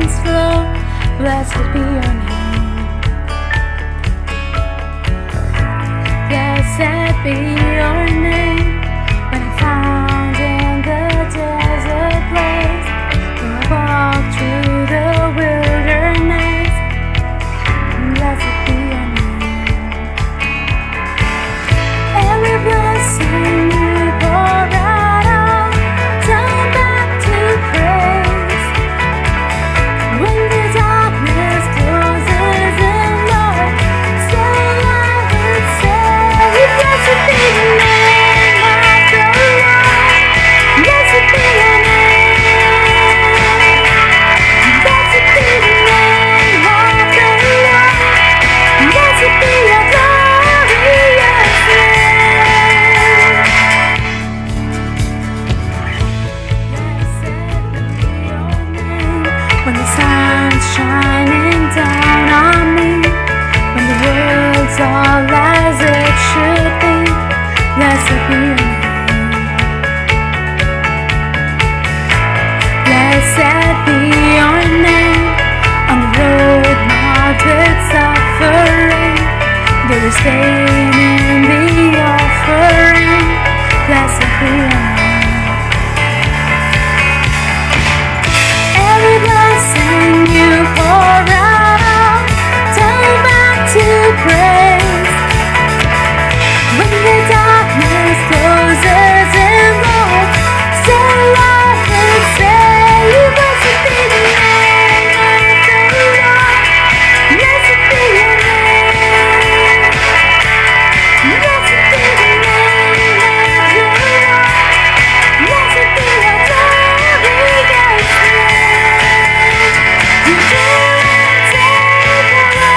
streams flow. Blessed be your name. Blessed be your name. When I'm found in the desert place, when I walk through the wilderness, blessed be your name. Every blessing you pour out, turn back to praise. When the darkness closes in, Lord, still I will say, blessed be the name of the Lord. Blessed be your name. Blessed be the name of the Lord. Blessed be your glorious name. Blessed be your name. When the sun's shining down on me, when the world's all as it should be, blessed be your name. Blessed be your name. On the road marked with suffering, there is pain in the offering. Blessed be your name. Every blessing you pour out, turn back to praise. When the darkness closes in, Lord, still I will say, blessed be the name of the Lord. Blessed be your name. Blessed be the name of the Lord. Blessed be your glorious name. You give and take away.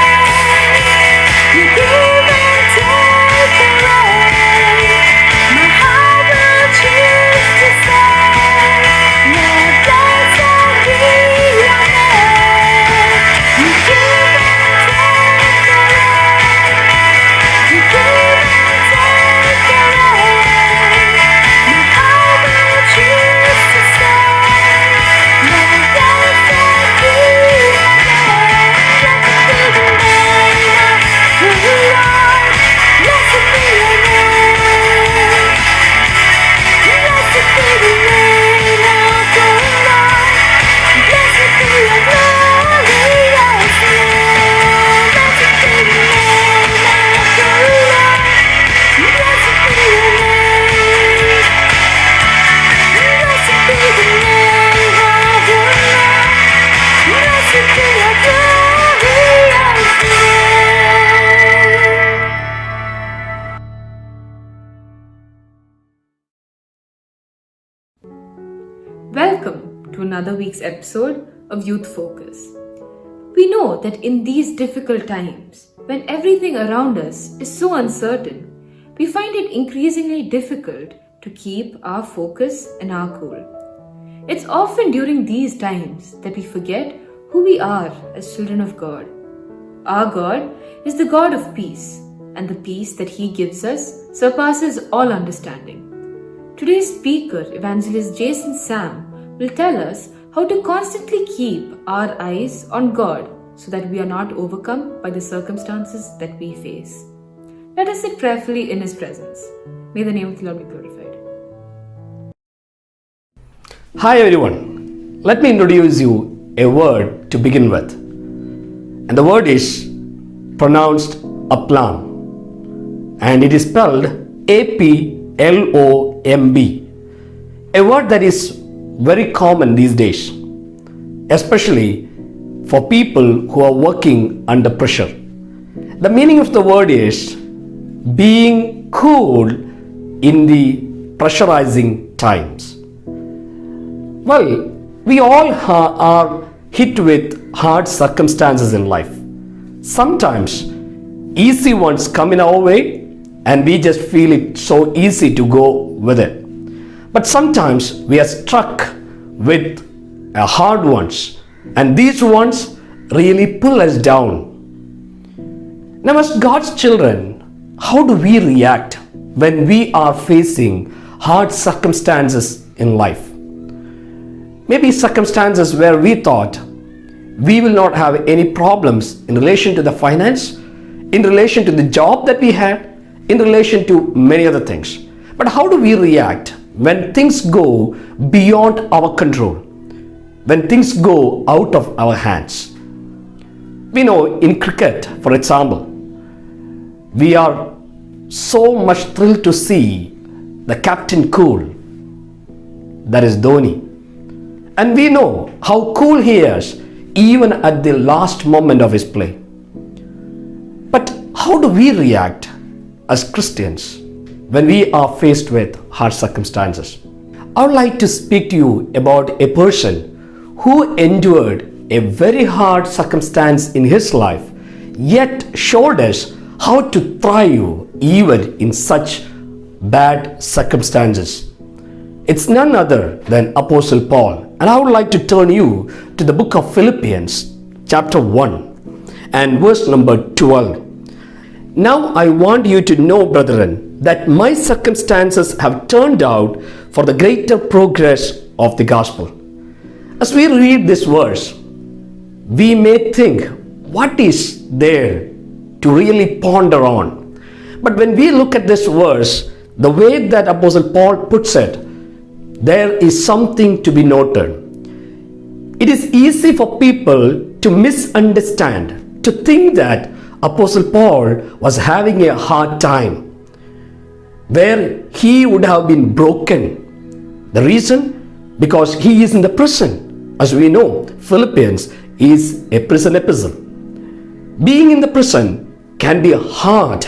You give and take away. My heart will choose to say, Lord, blessed be your name. You give and take away. You give and take away. My heart will choose to say, Lord, blessed be your name. Blessed be the name of the Lord. Blessed be your name. Blessed be the name of the Lord. Blessed be your glorious name. Blessed be the name of the Lord. Blessed be your name. Blessed be the name of the Lord. Blessed be your glorious name. Welcome to another week's episode of Youth Focus. We know that in these difficult times, when everything around us is so uncertain, we find it increasingly difficult to keep our focus and our cool. It's often during these times that we forget who we are as children of God. Our God is the God of peace, and the peace that He gives us surpasses all understanding. Today's speaker, Evangelist Jason Sam, will tell us how to constantly keep our eyes on God so that we are not overcome by the circumstances that we face. Let us sit prayerfully in His presence. May the name of the Lord be glorified. Hi everyone, let me introduce you a word to begin with. And the word is pronounced aplomb, and it is spelled A-P-L-O-M-B. A word that is very common these days, especially for people who are working under pressure. The meaning of the word is being cool in the pressurizing times. Well, we all are hit with hard circumstances in life. Sometimes easy ones come in our way and we just feel it so easy to go with it. But sometimes we are struck with hard ones, and these ones really pull us down. Now, as God's children, how do we react when we are facing hard circumstances in life? Maybe circumstances where we thought we will not have any problems in relation to the finance, in relation to the job that we had, in relation to many other things. But how do we react when things go beyond our control? When things go out of our hands? We know in cricket, for example, we are so much thrilled to see the captain cool, that is Dhoni. And we know how cool he is even at the last moment of his play. But how do we react as Christians when we are faced with hard circumstances? I would like to speak to you about a person who endured a very hard circumstance in his life, yet showed us how to thrive even in such bad circumstances. It's none other than Apostle Paul. And I would like to turn you to the book of Philippians, chapter 1 and verse number 12. Now I want you to know, brethren, that my circumstances have turned out for the greater progress of the gospel. As we read this verse, we may think, what is there to really ponder on? But when we look at this verse, the way that Apostle Paul puts it, there is something to be noted. It is easy for people to misunderstand, to think that Apostle Paul was having a hard time, where he would have been broken. The reason? Because he is in the prison. As we know, Philippians is a prison epistle. Being in the prison can be hard,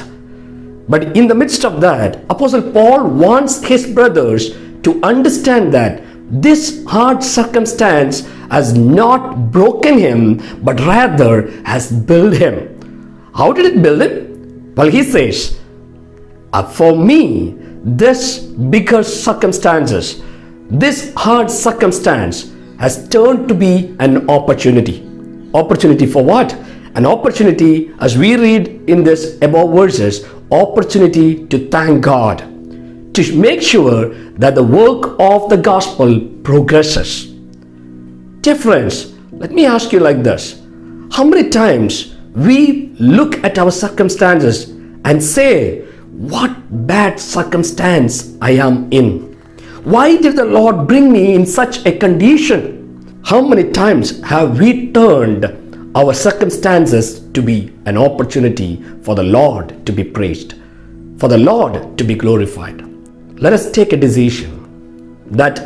but in the midst of that, Apostle Paul wants his brothers to understand that this hard circumstance has not broken him, but rather has built him. How did it build him? Well, he says, for me, this bigger circumstances, this hard circumstance has turned to be an opportunity. Opportunity for what? An opportunity, as we read in this above verses, opportunity to thank God, to make sure that the work of the gospel progresses. Dear friends, let me ask you like this. How many times we look at our circumstances and say, what bad circumstance I am in? Why did the Lord bring me in such a condition? How many times have we turned our circumstances to be an opportunity for the Lord to be praised, for the Lord to be glorified? Let us take a decision that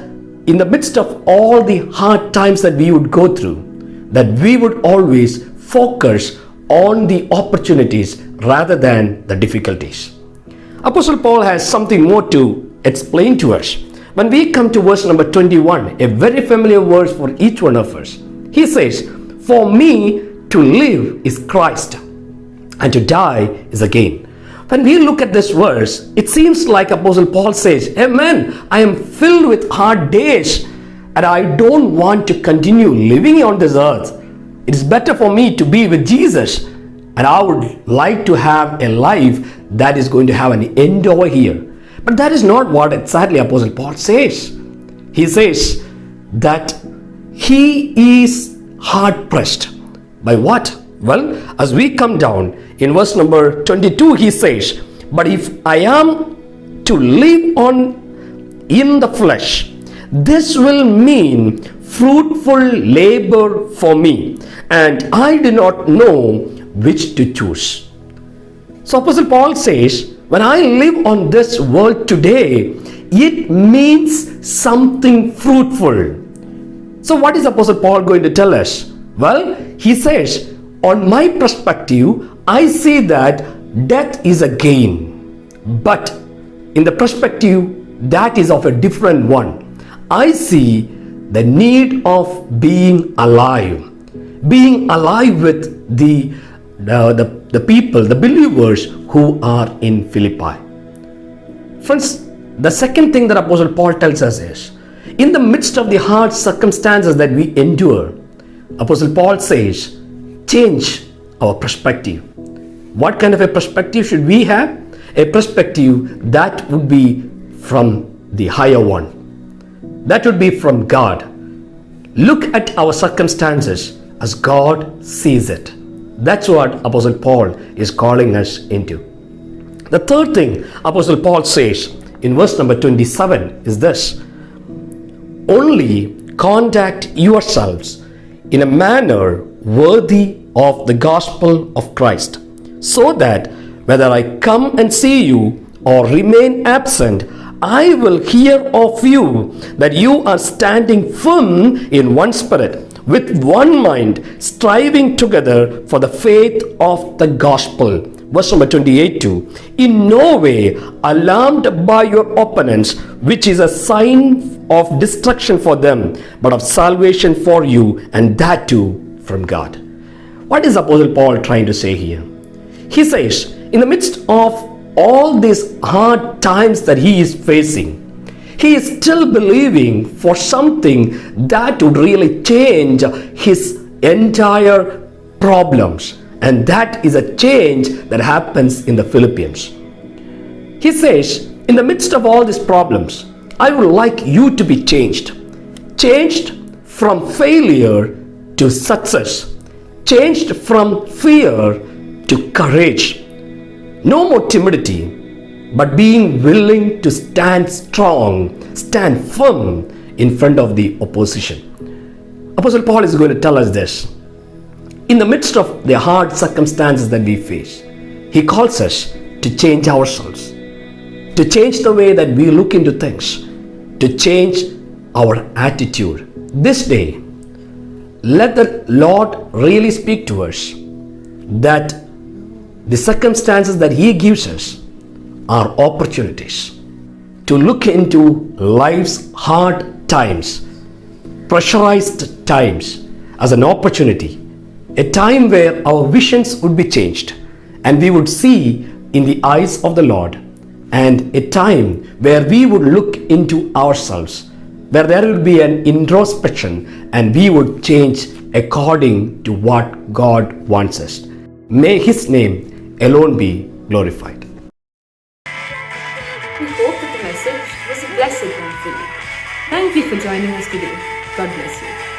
in the midst of all the hard times that we would go through, that we would always focus on the opportunities rather than the difficulties. Apostle Paul has something more to explain to us. When we come to verse number 21, a very familiar verse for each one of us, he says, for me to live is Christ, and to die is gain. When we look at this verse, it seems like Apostle Paul says, amen, I am filled with hard days and I don't want to continue living on this earth. It is better for me to be with Jesus, and I would like to have a life that is going to have an end over here. But that is not what exactly Apostle Paul says. He says that he is hard pressed. By what? Well, as we come down in verse number 22, he says, but if I am to live on in the flesh, this will mean fruitful labor for me, and I do not know which to choose. So Apostle Paul says, when I live on this world today, it means something fruitful. So what is Apostle Paul going to tell us? Well, he says, on my perspective, I see that death is a gain. But in the perspective that is of a different one, I see the need of being alive with the people, the believers who are in Philippi. Friends, the second thing that Apostle Paul tells us is, in the midst of the hard circumstances that we endure, Apostle Paul says, change our perspective. What kind of a perspective should we have? A perspective that would be from the higher one. That would be from God. Look at our circumstances as God sees it. That's what Apostle Paul is calling us into. The third thing Apostle Paul says in verse number 27 is this: only conduct yourselves in a manner worthy of the gospel of Christ, so that whether I come and see you or remain absent, I will hear of you that you are standing firm in one spirit, with one mind, striving together for the faith of the gospel. Verse number 28 too. In no way alarmed by your opponents, which is a sign of destruction for them, but of salvation for you, and that too from God. What is Apostle Paul trying to say here? He says, in the midst of all these hard times that he is facing, he is still believing for something that would really change his entire problems. And that is a change that happens in the Philippians. He says, in the midst of all these problems, I would like you to be changed. Changed from failure to success. Changed from fear to courage. No more timidity, but being willing to stand strong, stand firm in front of the opposition. Apostle Paul is going to tell us this. In the midst of the hard circumstances that we face, he calls us to change ourselves, to change the way that we look into things, to change our attitude. This day, let the Lord really speak to us that the circumstances that he gives us are opportunities to look into life's hard times, pressurized times, as an opportunity, a time where our visions would be changed and we would see in the eyes of the Lord, and a time where we would look into ourselves, where there will be an introspection and we would change according to what God wants us. May his name alone be glorified. We hope that the message was a blessed one for you. Thank you for joining us today. God bless you.